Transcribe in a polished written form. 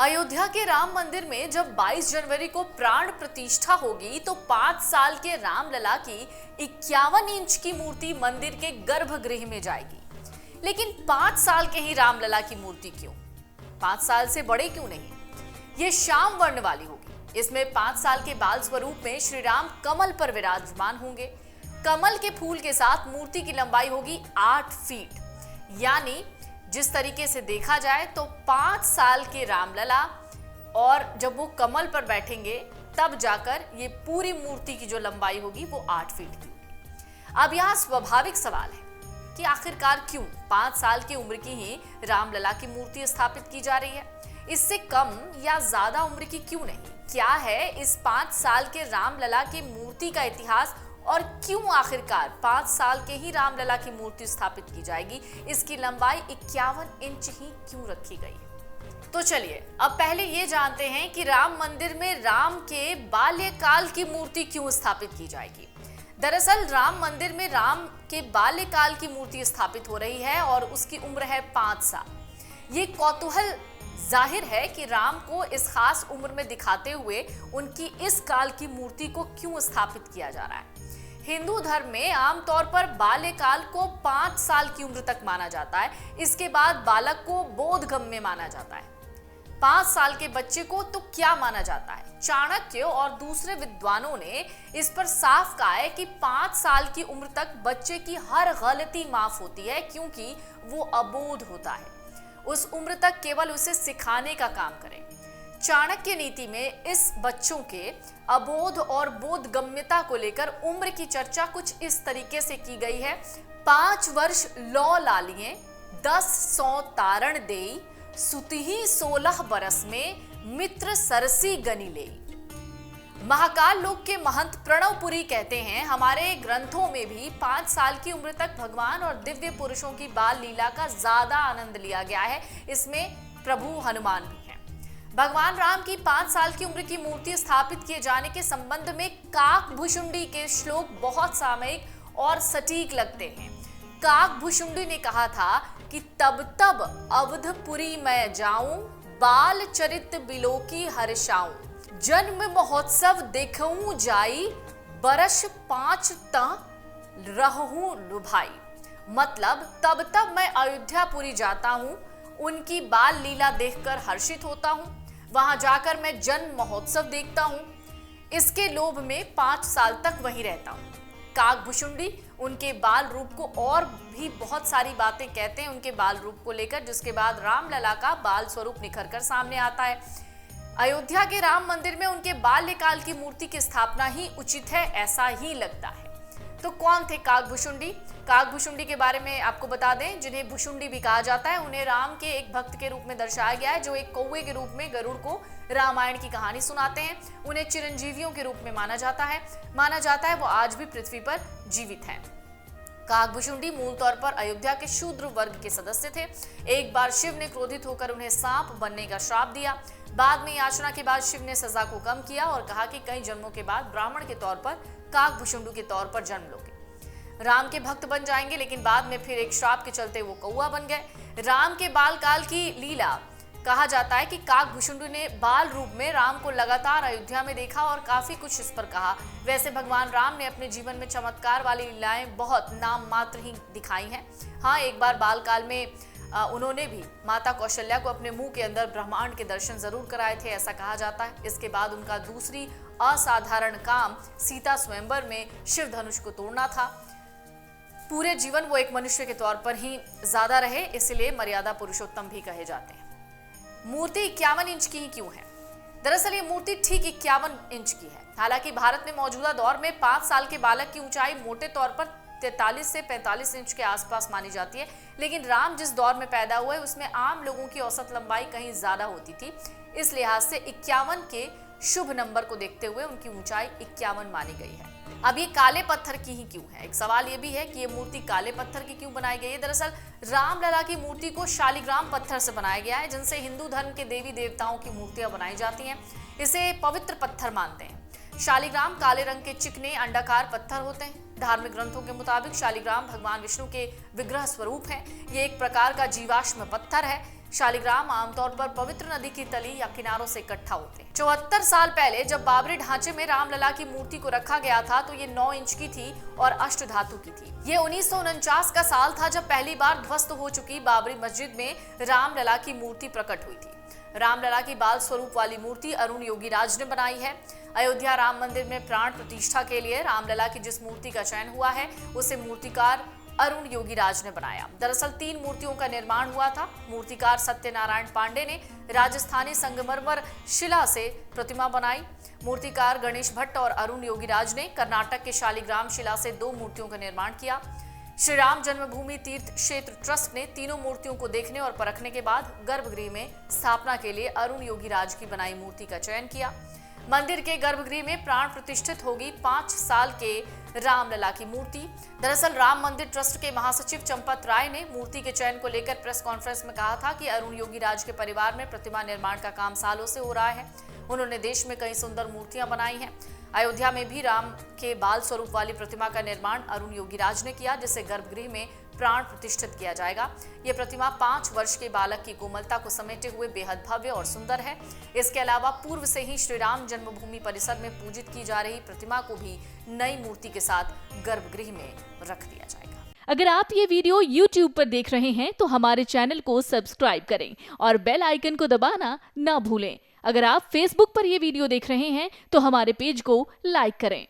अयोध्या के राम मंदिर में जब 22 जनवरी को प्राण प्रतिष्ठा होगी तो 5 साल के रामलला की 51 इंच की मूर्ति मंदिर के गर्भगृह में जाएगी। लेकिन 5 साल के ही रामलला की मूर्ति क्यों? 5 साल से बड़े क्यों नहीं? ये श्याम वर्ण वाली होगी। इसमें 5 साल के बाल स्वरूप में श्री राम कमल पर विराजमान होंगे। कमल के फूल के साथ मूर्ति की लंबाई होगी 8 फीट, यानी जिस तरीके से देखा जाए तो 5 साल के रामलला और जब वो कमल पर बैठेंगे तब जाकर ये पूरी मूर्ति की जो लंबाई होगी वो 8 फीट की होगी। अब यहाँ स्वाभाविक सवाल है कि आखिरकार क्यों 5 साल की उम्र की ही रामलला की मूर्ति स्थापित की जा रही है? इससे कम या ज्यादा उम्र की क्यों नहीं? क्या है इस 5 साल के रामलला की मूर्ति का इतिहास और क्यों आखिरकार 5 साल के ही रामलला की मूर्ति स्थापित की जाएगी? इसकी लंबाई 51 इंच ही क्यों रखी गई है? तो चलिए अब पहले ये जानते हैं कि राम मंदिर में राम के बाल्यकाल की मूर्ति क्यों स्थापित की जाएगी। दरअसल राम मंदिर में राम के बाल्यकाल की मूर्ति स्थापित हो रही है और उसकी उम्र है 5 साल। ये कौतूहल जाहिर है कि राम को इस खास उम्र में दिखाते हुए उनकी इस काल की मूर्ति को क्यों स्थापित किया जा रहा है। हिंदू धर्म में आमतौर पर बाल्यकाल को 5 साल की उम्र तक माना जाता है। इसके बाद बालक को बोधगम्य माना जाता है। 5 साल के बच्चे को तो क्या माना जाता है? चाणक्य और दूसरे विद्वानों ने इस पर साफ कहा है कि 5 साल की उम्र तक बच्चे की हर गलती माफ होती है, क्योंकि वो अबोध होता है। उस उम्र तक केवल उसे सिखाने का काम करें। चाणक्य नीति में इस बच्चों के अबोध और बोधगम्यता को लेकर उम्र की चर्चा कुछ इस तरीके से की गई है। 5 वर्ष लौ लालिए 10 सौ तारण देई, सुतिही 16 बरस में मित्र सरसी गनी लेई। महाकाल लोक के महंत प्रणवपुरी कहते हैं, हमारे ग्रंथों में भी 5 साल की उम्र तक भगवान और दिव्य पुरुषों की बाल लीला का ज्यादा आनंद लिया गया है। इसमें प्रभु हनुमान भी हैं। भगवान राम की 5 साल की उम्र की मूर्ति स्थापित किए जाने के संबंध में काकभुशुंडी के श्लोक बहुत सामयिक और सटीक लगते हैं। काकभुशुंडी ने कहा था कि तब तब अवधपुरी मैं जाऊं, बाल चरित बिलोकी हर्षाऊं, जन्म महोत्सव देखूं जाई, बरस 5 रहूं लुभाई। मतलब तब तब मैं अयोध्यापुरी जाता हूं, उनकी बाल लीला देखकर हर्षित होता हूं, वहां जाकर मैं जन्म महोत्सव देखता हूं, इसके लोभ में 5 साल तक वहीं रहता हूं। काकभुशुंडी उनके बाल रूप को और भी बहुत सारी बातें कहते हैं उनके बाल रूप को लेकर, जिसके बाद रामलला का बाल स्वरूप निखर कर सामने आता है। अयोध्या के राम मंदिर में उनके बाल्यकाल की मूर्ति की स्थापना ही उचित है, ऐसा ही लगता है। तो कौन थे काकभुशुंडी? काकभुशुंडी के बारे में आपको बता दें, जिन्हें भुशुंडी भी कहा जाता है, उन्हें राम के एक भक्त के रूप में दर्शाया गया है, जो एक कौवे के रूप में गरुड़ को रामायण की कहानी सुनाते हैं। उन्हें चिरंजीवियों के रूप में माना जाता है वो आज भी पृथ्वी पर जीवित हैं। काकभुशुंडी मूल तौर पर अयोध्या के शूद्र वर्ग के सदस्य थे। एक बार शिव ने क्रोधित होकर उन्हें सांप बनने का श्राप दिया। बाद में याचना के बाद शिव ने सजा को कम किया और कहा कि कई जन्मों के बाद ब्राह्मण के तौर पर काकभुशुंडी के तौर पर जन्म लोगे, राम के भक्त बन जाएंगे। लेकिन बाद में फिर एक श्राप के चलते वो कौवा बन गए। राम के बाल काल की लीला कहा जाता है कि काकभुशुंडी ने बाल रूप में राम को लगातार अयोध्या में देखा और काफी कुछ इस पर कहा। वैसे भगवान राम ने अपने जीवन में चमत्कार वाली लीलाएं बहुत नाम मात्र ही दिखाई हैं। हाँ, एक बार बाल काल में उन्होंने भी माता कौशल्या को अपने मुंह के अंदर ब्रह्मांड के दर्शन जरूर कराए थे, ऐसा कहा जाता है। इसके बाद उनका दूसरी असाधारण काम सीता स्वयंवर में शिव धनुष को तोड़ना था। पूरे जीवन वो एक मनुष्य के तौर पर ही ज्यादा रहे, इसलिए मर्यादा पुरुषोत्तम भी कहे जाते हैं। मूर्ति 51 इंच की ही क्यों है? दरअसल ये मूर्ति ठीक 51 इंच की है। हालांकि भारत में मौजूदा दौर में 5 साल के बालक की ऊंचाई मोटे तौर पर 43 से 45 इंच के आसपास मानी जाती है, लेकिन राम जिस दौर में पैदा हुए उसमें आम लोगों की औसत लंबाई कहीं ज्यादा होती थी। इस लिहाज से 51 के शुभ नंबर को देखते हुए उनकी ऊंचाई 51 मानी गई है। अब ये काले पत्थर की ही क्यों है? एक सवाल ये भी है कि ये मूर्ति काले पत्थर की क्यों बनाई गई है? दरअसल रामलला की मूर्ति को शालिग्राम पत्थर से बनाया गया है, जिनसे हिंदू धर्म के देवी देवताओं की मूर्तियां बनाई जाती हैं। इसे पवित्र पत्थर मानते हैं। शालिग्राम काले रंग के चिकने अंडाकार पत्थर होते हैं। धार्मिक ग्रंथों के मुताबिक शालिग्राम भगवान विष्णु के विग्रह स्वरूप हैं। ये एक प्रकार का जीवाश्म पत्थर है। शालिग्राम आमतौर पर पवित्र नदी की तली या किनारों से इकट्ठा होते हैं। 74 साल पहले जब बाबरी ढांचे में रामलला की मूर्ति को रखा गया था तो ये 9 इंच की थी और अष्टधातु की थी। ये 1949 का साल था जब पहली बार ध्वस्त हो चुकी बाबरी मस्जिद में रामलला की मूर्ति प्रकट हुई थी। रामलला की बाल स्वरूप वाली मूर्ति अरुण योगीराज ने बनाई है। अयोध्या राम मंदिर में प्राण प्रतिष्ठा के लिए रामलला की जिस मूर्ति का चयन हुआ है उसे मूर्तिकार अरुण योगीराज ने बनाया। दरअसल 3 मूर्तियों का निर्माण हुआ था। मूर्तिकार सत्यनारायण पांडे ने राजस्थानी संगमरमर शिला से प्रतिमा बनाई। मूर्तिकार गणेश भट्ट और अरुण योगीराज ने कर्नाटक के शालिग्राम शिला से 2 मूर्तियों का निर्माण किया। श्री राम जन्मभूमि तीर्थ क्षेत्र ट्रस्ट ने तीनों मूर्तियों को देखने और परखने के बाद गर्भगृह में स्थापना के लिए अरुण योगीराज की बनाई मूर्ति का चयन किया। मंदिर के गर्भगृह में प्राण प्रतिष्ठित होगी 5 साल के रामलला की मूर्ति। दरअसल राम मंदिर ट्रस्ट के महासचिव चंपत राय ने मूर्ति के चयन को लेकर प्रेस कॉन्फ्रेंस में कहा था कि अरुण योगीराज के परिवार में प्रतिमा निर्माण का काम सालों से हो रहा है। उन्होंने देश में कई सुंदर मूर्तियां बनाई हैं। अयोध्या में भी राम के बाल स्वरूप वाली प्रतिमा का निर्माण अरुण योगीराज ने किया, जिसे गर्भगृह में प्राण प्रतिष्ठित किया जाएगा। ये प्रतिमा 5 वर्ष के बालक की कोमलता को समेटे हुए बेहद भव्य और सुंदर है। इसके अलावा पूर्व से ही श्री राम जन्मभूमि परिसर में पूजित की जा रही प्रतिमा को भी नई मूर्ति के साथ गर्भगृह में रख दिया जाएगा। अगर आप ये वीडियो YouTube पर देख रहे हैं तो हमारे चैनल को सब्सक्राइब करें और बेल आइकन को दबाना ना भूलें। अगर आप Facebook पर ये वीडियो देख रहे हैं तो हमारे पेज को लाइक करें।